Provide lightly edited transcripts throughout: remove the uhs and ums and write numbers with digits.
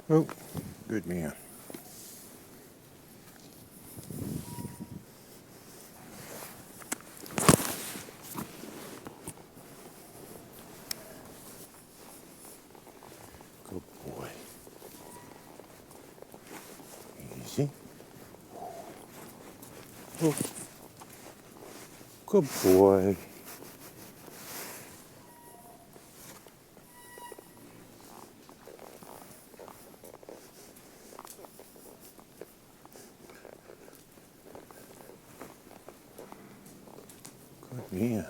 Oh, good man. Good boy. Easy. Oh, good boy. Good man.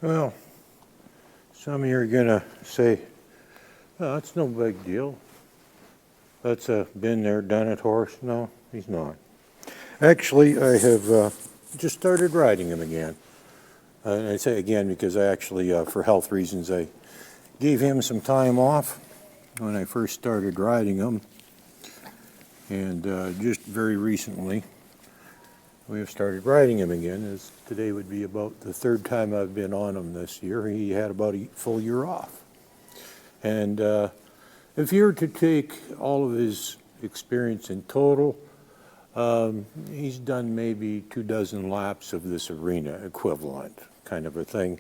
Well, some of you are going to say, oh, that's no big deal. That's a been there, done it horse. No, he's not. Actually, I have just started riding him again. I say again because I actually, for health reasons, I gave him some time off when I first started riding him. And just very recently, we have started riding him again, as today would be about the third time I've been on him this year. He had about a full year off. And if you were to take all of his experience in total, he's done maybe 24 laps of this arena equivalent kind of a thing.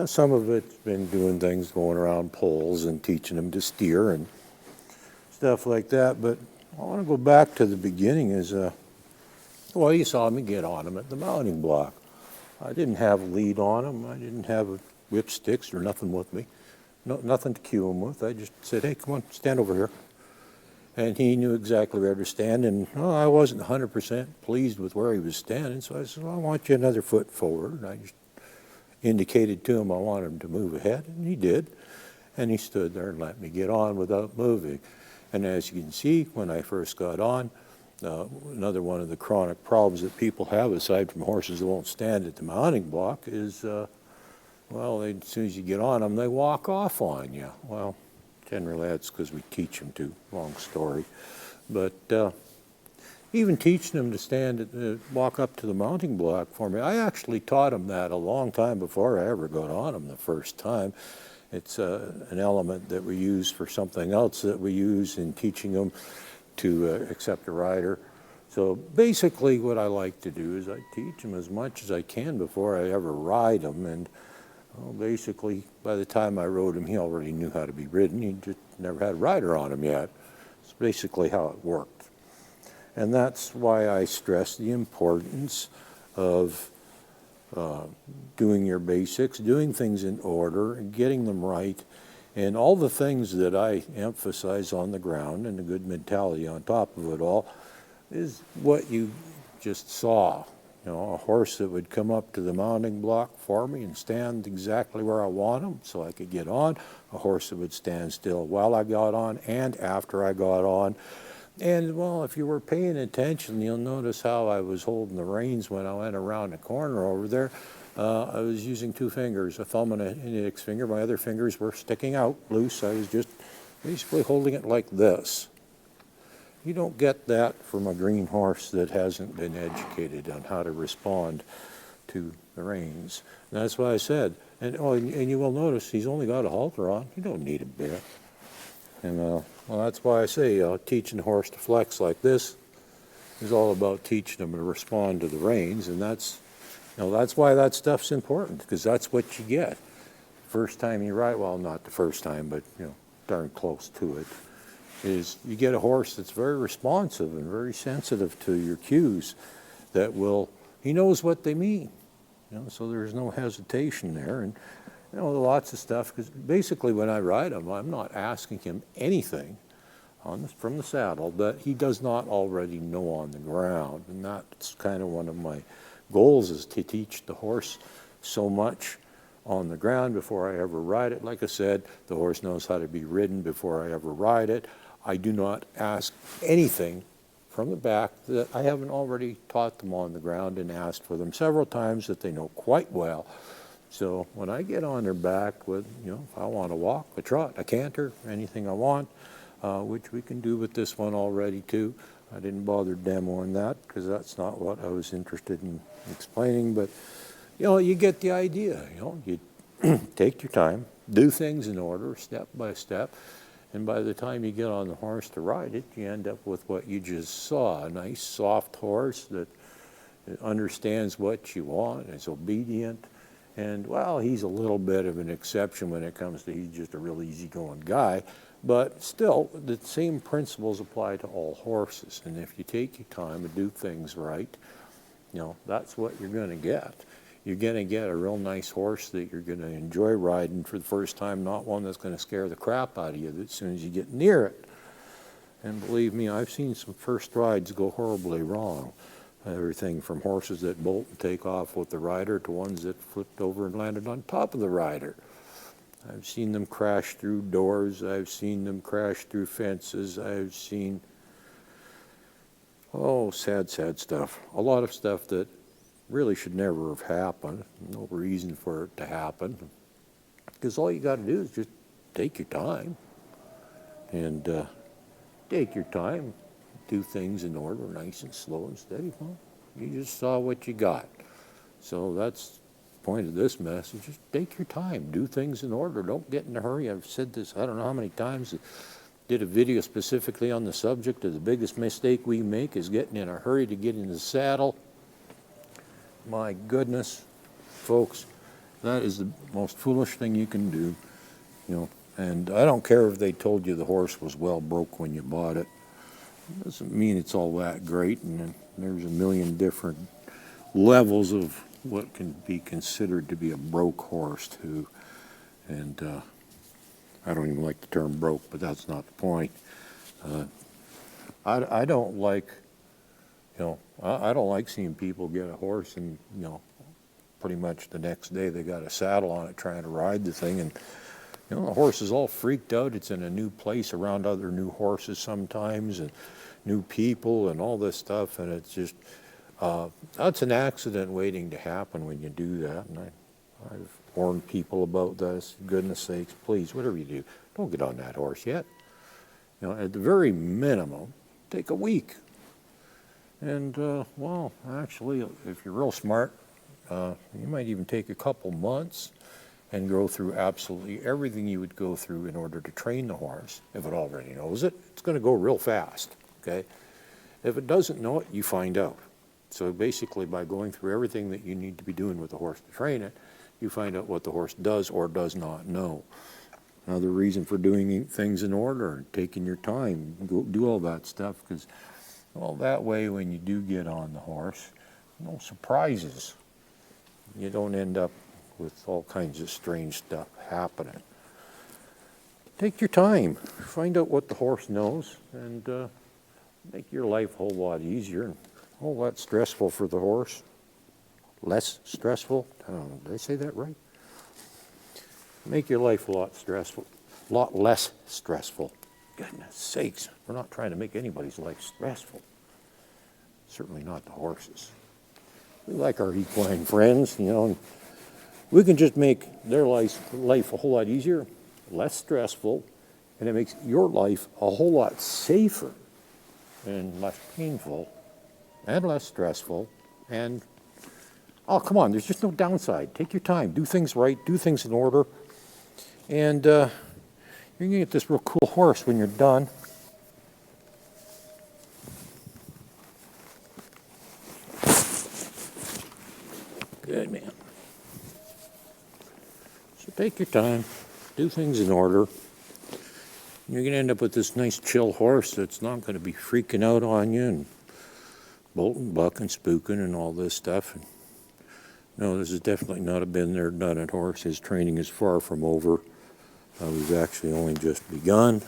Some of it's been doing things, going around poles and teaching him to steer and stuff like that. But I want to go back to the beginning as well, you saw me get on him at the mounting block. I didn't have a lead on him. I didn't have whip sticks or nothing with me. No, nothing to cue him with. I just said, hey, come on, stand over here. And he knew exactly where to stand. And I wasn't 100% pleased with where he was standing. So I said, well, I want you another foot forward. And I just indicated to him I wanted him to move ahead. And he did. And he stood there and let me get on without moving. And as you can see, when I first got on, another one of the chronic problems that people have, aside from horses that won't stand at the mounting block, is, well, as soon as you get on them, they walk off on you. Well, generally that's because we teach them to. Long story. But even teaching them to stand, walk up to the mounting block for me, I actually taught them that a long time before I ever got on them the first time. It's an element that we use for something else that we use in teaching them to accept a rider. So basically what I like to do is I teach them as much as I can before I ever ride them. And well, basically by the time I rode him, he already knew how to be ridden. He just never had a rider on him yet. It's basically how it worked. And that's why I stress the importance of doing your basics, doing things in order, and getting them right. And all the things that I emphasize on the ground and the good mentality on top of it all is what you just saw. You know, a horse that would come up to the mounting block for me and stand exactly where I want him so I could get on. A horse that would stand still while I got on and after I got on. And, well, if you were paying attention, you'll notice how I was holding the reins when I went around the corner over there. I was using two fingers, a thumb and an index finger. My other fingers were sticking out loose. I was just basically holding it like this. You don't get that from a green horse that hasn't been educated on how to respond to the reins. And that's why I said, and you will notice he's only got a halter on. You don't need a bit. And well, that's why I say teaching the horse to flex like this is all about teaching them to respond to the reins, and that's why that stuff's important, because that's what you get. first time you ride, well, not the first time, but darn close to it, is you get a horse that's very responsive and very sensitive to your cues, that he knows what they mean, so there's no hesitation there. And lots of stuff, because basically when I ride him, I'm not asking him anything from the saddle that he does not already know on the ground. And that's kind of one of my goals, is to teach the horse so much on the ground before I ever ride it. Like I said, the horse knows how to be ridden before I ever ride it. I do not ask anything from the back that I haven't already taught them on the ground and asked for them several times that they know quite well. So when I get on their back with, if I want to walk, a trot, a canter, anything I want, which we can do with this one already too. I didn't bother demoing that because that's not what I was interested in explaining, but you get the idea. You take your time, do things in order, step by step, and by the time you get on the horse to ride it, you end up with what you just saw, a nice soft horse that understands what you want, is obedient, and well, he's a little bit of an exception when it comes to, he's just a real easygoing guy, but still the same principles apply to all horses. And if you take your time and do things right, that's what you're going to get. You're going to get a real nice horse that you're going to enjoy riding for the first time, not one that's going to scare the crap out of you as soon as you get near it. And believe me, I've seen some first rides go horribly wrong. Everything from horses that bolt and take off with the rider to ones that flipped over and landed on top of the rider. I've seen them crash through doors. I've seen them crash through fences. I've seen, sad stuff. A lot of stuff that really should never have happened. No reason for it to happen. Because all you got to do is just take your time. And take your time. Do things in order, nice and slow and steady. Well, you just saw what you got. So that's the point of this message. Just take your time. Do things in order. Don't get in a hurry. I've said this I don't know how many times. Did a video specifically on the subject of the biggest mistake we make is getting in a hurry to get in the saddle. My goodness, folks, that is the most foolish thing you can do. And I don't care if they told you the horse was well broke when you bought it. It doesn't mean it's all that great, and there's a million different levels of what can be considered to be a broke horse too. And I don't even like the term broke, but that's not the point. I don't like, I don't like seeing people get a horse and, pretty much the next day they got a saddle on it trying to ride the thing, and the horse is all freaked out. It's in a new place around other new horses sometimes and new people and all this stuff, and it's just, that's an accident waiting to happen when you do that. And I've warned people about this. Goodness sakes, please, whatever you do, don't get on that horse yet. At the very minimum, take a week. And, well, actually, if you're real smart, you might even take a couple months and go through absolutely everything you would go through in order to train the horse. If it already knows it, it's going to go real fast, okay? If it doesn't know it, you find out. So basically, by going through everything that you need to be doing with the horse to train it, you find out what the horse does or does not know. Another reason for doing things in order and taking your time, go do all that stuff, because, well, that way when you do get on the horse, no surprises. You don't end up with all kinds of strange stuff happening. Take your time, find out what the horse knows, and make your life a whole lot easier and a whole lot stressful for the horse. Less stressful? I don't know, did I say that right? Make your life a lot less stressful. Goodness sakes, we're not trying to make anybody's life stressful. Certainly not the horses. We like our equine friends, and we can just make their life a whole lot easier, less stressful, and it makes your life a whole lot safer and less painful and less stressful. And, oh, come on, there's just no downside. Take your time. Do things right. Do things in order. And you're going to get this real cool horse when you're done. Good, man. So take your time, do things in order. You're going to end up with this nice chill horse that's not going to be freaking out on you and bolting, bucking, spooking, and all this stuff. And no, this is definitely not a been there, done it horse. His training is far from over. We've actually only just begun.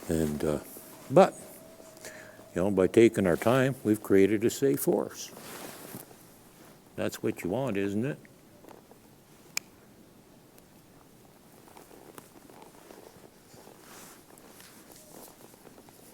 And but by taking our time, we've created a safe horse. That's what you want, isn't it?